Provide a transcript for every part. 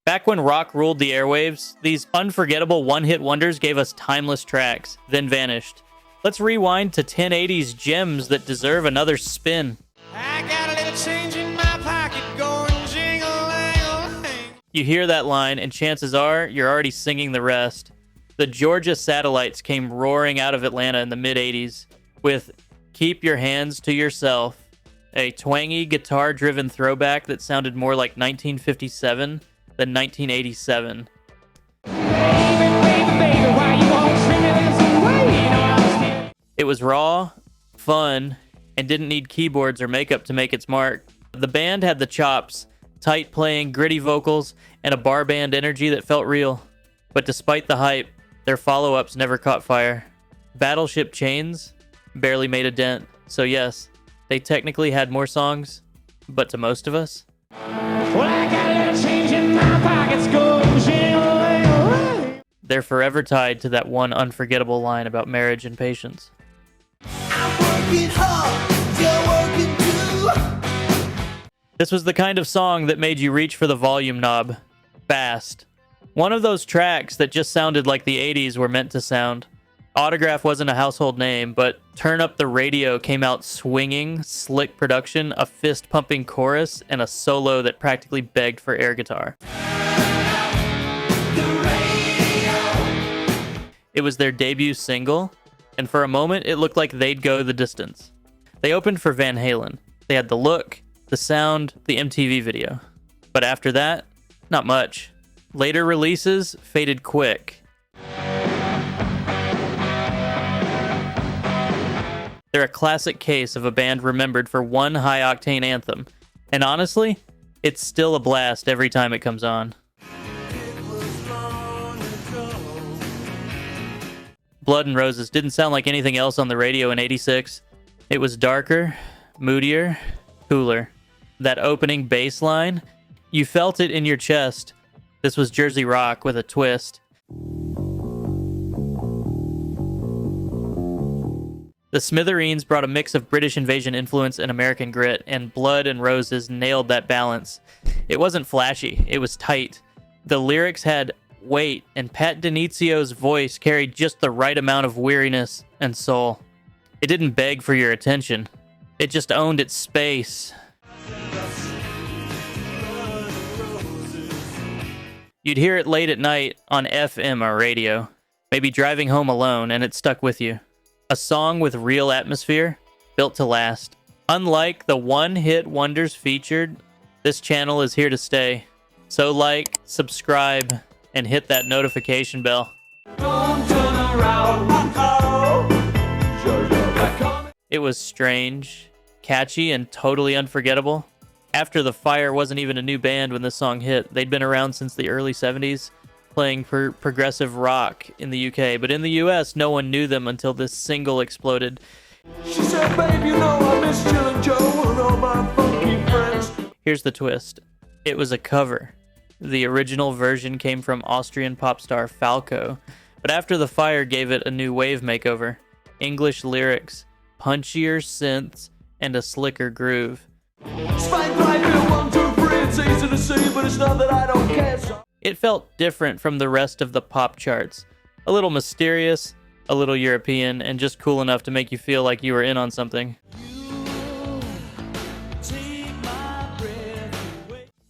Back when rock ruled the airwaves, these unforgettable one-hit wonders gave us timeless tracks, then vanished. Let's rewind to 1080s gems that deserve another spin. I got a little change in my pocket going jingle-lang-a-lang. You hear that line, and chances are you're already singing the rest. The Georgia Satellites came roaring out of Atlanta in the mid-80s with Keep Your Hands to Yourself, a twangy, guitar-driven throwback that sounded more like 1957 than 1987. It was raw, fun, and didn't need keyboards or makeup to make its mark. The band had the chops, tight playing, gritty vocals, and a bar band energy that felt real. But despite the hype, their follow-ups never caught fire. Battleship Chains barely made a dent. So yes, they technically had more songs, but to most of us, Well, I got a little change in my pockets going jingle-lang-a-lang. they're forever tied to that one unforgettable line about marriage and patience. I'm working hard, you're working too. This was the kind of song that made you reach for the volume knob fast. One of those tracks that just sounded like the 80s were meant to sound. Autograph wasn't a household name, but Turn Up the Radio came out swinging, slick production, a fist-pumping chorus, and a solo that practically begged for air guitar. It was their debut single, and for a moment it looked like they'd go the distance. They opened for Van Halen. They had the look, the sound, the MTV video. But after that, not much. Later releases faded quick. They're a classic case of a band remembered for one high-octane anthem. And honestly, it's still a blast every time it comes on. Blood and Roses didn't sound like anything else on the radio in '86. It was darker, moodier, cooler. That opening bass line, you felt it in your chest. This was Jersey rock with a twist. The Smithereens brought a mix of British invasion influence and American grit, and Blood and Roses nailed that balance. It wasn't flashy, it was tight. The lyrics had weight, and Pat Dinizzio's voice carried just the right amount of weariness and soul. It didn't beg for your attention. It just owned its space. You'd hear it late at night on FM or radio, maybe driving home alone, and it stuck with you. A song with real atmosphere, built to last. Unlike the one-hit wonders featured, this channel is here to stay. So like, subscribe, and hit that notification bell. Don't turn around. It was strange, catchy, and totally unforgettable. After the Fire wasn't even a new band when this song hit. They'd been around since the early 70s, playing progressive rock in the UK, but in the US, no one knew them until this single exploded. She said, babe, you know I miss Jill and Joe and all my funky friends. Here's the twist. It was a cover. The original version came from Austrian pop star Falco, but After the Fire gave it a new wave makeover. English lyrics, punchier synths, and a slicker groove. Spike right here, 1, 2, 3. It's easy to see, but it's not that I don't care. So It felt different from the rest of the pop charts. A little mysterious, a little European, and just cool enough to make you feel like you were in on something.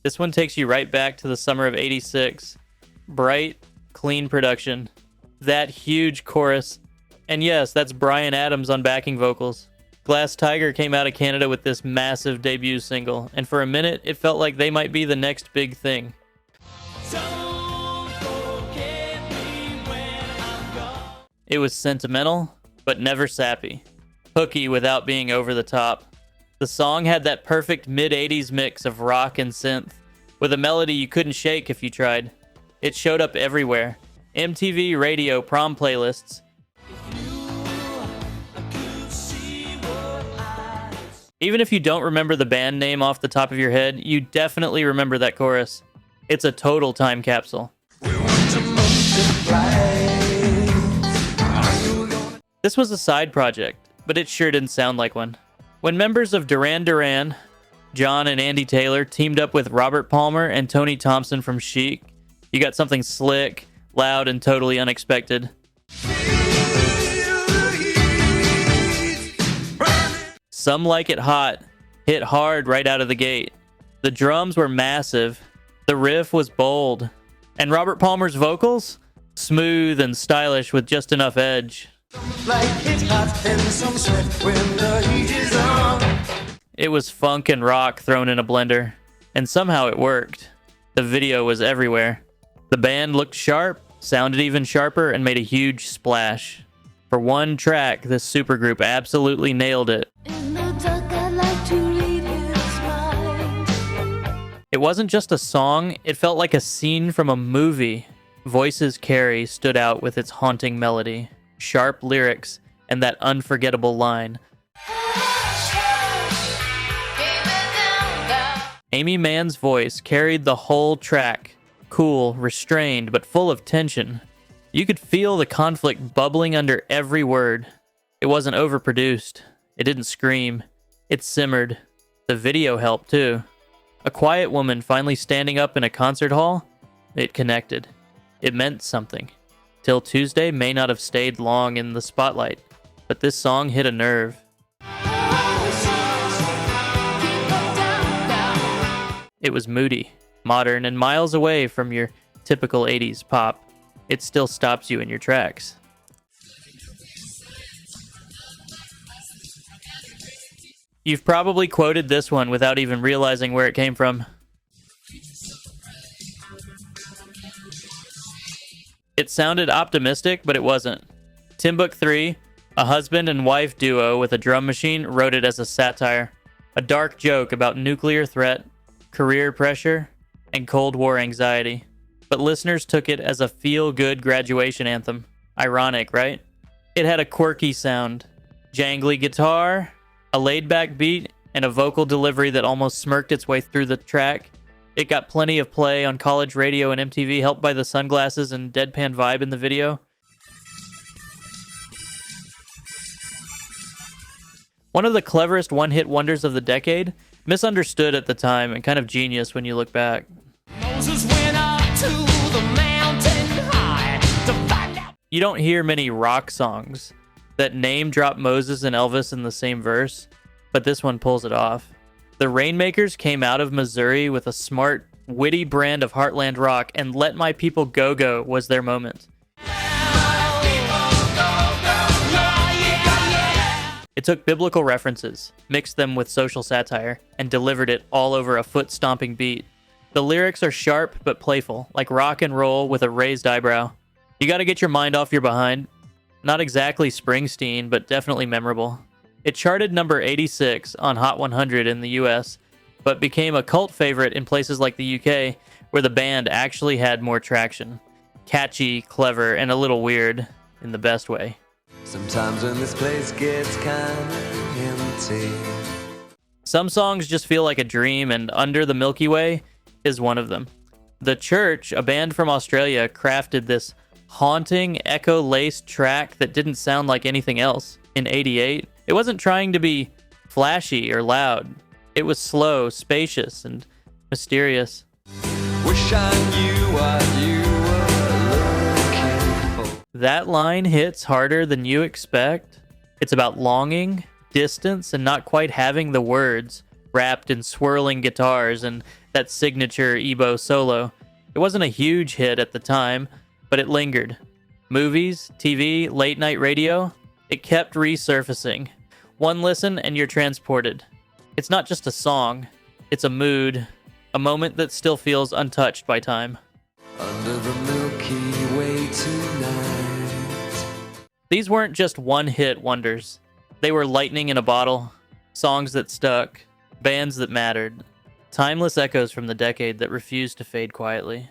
This one takes you right back to the summer of '86. Bright, clean production. That huge chorus. And yes, that's Bryan Adams on backing vocals. Glass Tiger came out of Canada with this massive debut single, and for a minute, it felt like they might be the next big thing. It was sentimental, but never sappy. Hooky without being over the top. The song had that perfect mid-'80s mix of rock and synth, with a melody you couldn't shake if you tried. It showed up everywhere. MTV, radio, prom playlists. Even if you don't remember the band name off the top of your head, you definitely remember that chorus. It's a total time capsule. This was a side project, but it sure didn't sound like one. When members of Duran Duran, John and Andy Taylor teamed up with Robert Palmer and Tony Thompson from Chic. You got something slick, loud, and totally unexpected. Some Like It Hot hit hard right out of the gate. The drums were massive, the riff was bold, and Robert Palmer's vocals? Smooth and stylish with just enough edge. Like it's hot and some sweat when the heat is on. It was funk and rock thrown in a blender, and somehow it worked. The video was everywhere. The band looked sharp, sounded even sharper, and made a huge splash. For one track, this supergroup absolutely nailed it. In the dark, I like to read his mind. It wasn't just a song, it felt like a scene from a movie. Voices Carry stood out with its haunting melody, sharp lyrics, and that unforgettable line. Amy Mann's voice carried the whole track. Cool, restrained, but full of tension. You could feel the conflict bubbling under every word. It wasn't overproduced. It didn't scream. It simmered. The video helped too. A quiet woman finally standing up in a concert hall? It connected. It meant something. Till Tuesday may not have stayed long in the spotlight, but this song hit a nerve. It was moody, modern, and miles away from your typical 80s pop. It still stops you in your tracks. You've probably quoted this one without even realizing where it came from. It sounded optimistic, but it wasn't. Timbuk 3, a husband and wife duo with a drum machine, wrote it as a satire. A dark joke about nuclear threat, career pressure, and Cold War anxiety. But listeners took it as a feel-good graduation anthem. Ironic, right? It had a quirky sound. Jangly guitar, a laid-back beat, and a vocal delivery that almost smirked its way through the track. It got plenty of play on college radio and MTV, helped by the sunglasses and deadpan vibe in the video. One of the cleverest one-hit wonders of the decade, misunderstood at the time and kind of genius when you look back. Moses went up to the mountain high to find out. You don't hear many rock songs that name drop Moses and Elvis in the same verse, but this one pulls it off. The Rainmakers came out of Missouri with a smart, witty brand of heartland rock, and Let My People Go Go was their moment. It took biblical references, mixed them with social satire, and delivered it all over a foot-stomping beat. The lyrics are sharp but playful, like rock and roll with a raised eyebrow. You gotta get your mind off your behind. Not exactly Springsteen, but definitely memorable. It charted number 86 on Hot 100 in the US, but became a cult favorite in places like the UK, where the band actually had more traction. Catchy, clever, and a little weird, in the best way. Sometimes when this place gets kinda empty. Some songs just feel like a dream, and Under the Milky Way is one of them. The Church, a band from Australia, crafted this haunting, echo-laced track that didn't sound like anything else. In '88, it wasn't trying to be flashy or loud. It was slow, spacious, and mysterious. Wish I knew what you were looking for. That line hits harder than you expect. It's about longing, distance, and not quite having the words, wrapped in swirling guitars and that signature Ebo solo. It wasn't a huge hit at the time, but it lingered. Movies, TV, late night radio, it kept resurfacing. One listen and you're transported. It's not just a song, it's a mood, a moment that still feels untouched by time. Under the Milky Way tonight. These weren't just one-hit wonders. They were lightning in a bottle, songs that stuck, bands that mattered, timeless echoes from the decade that refused to fade quietly.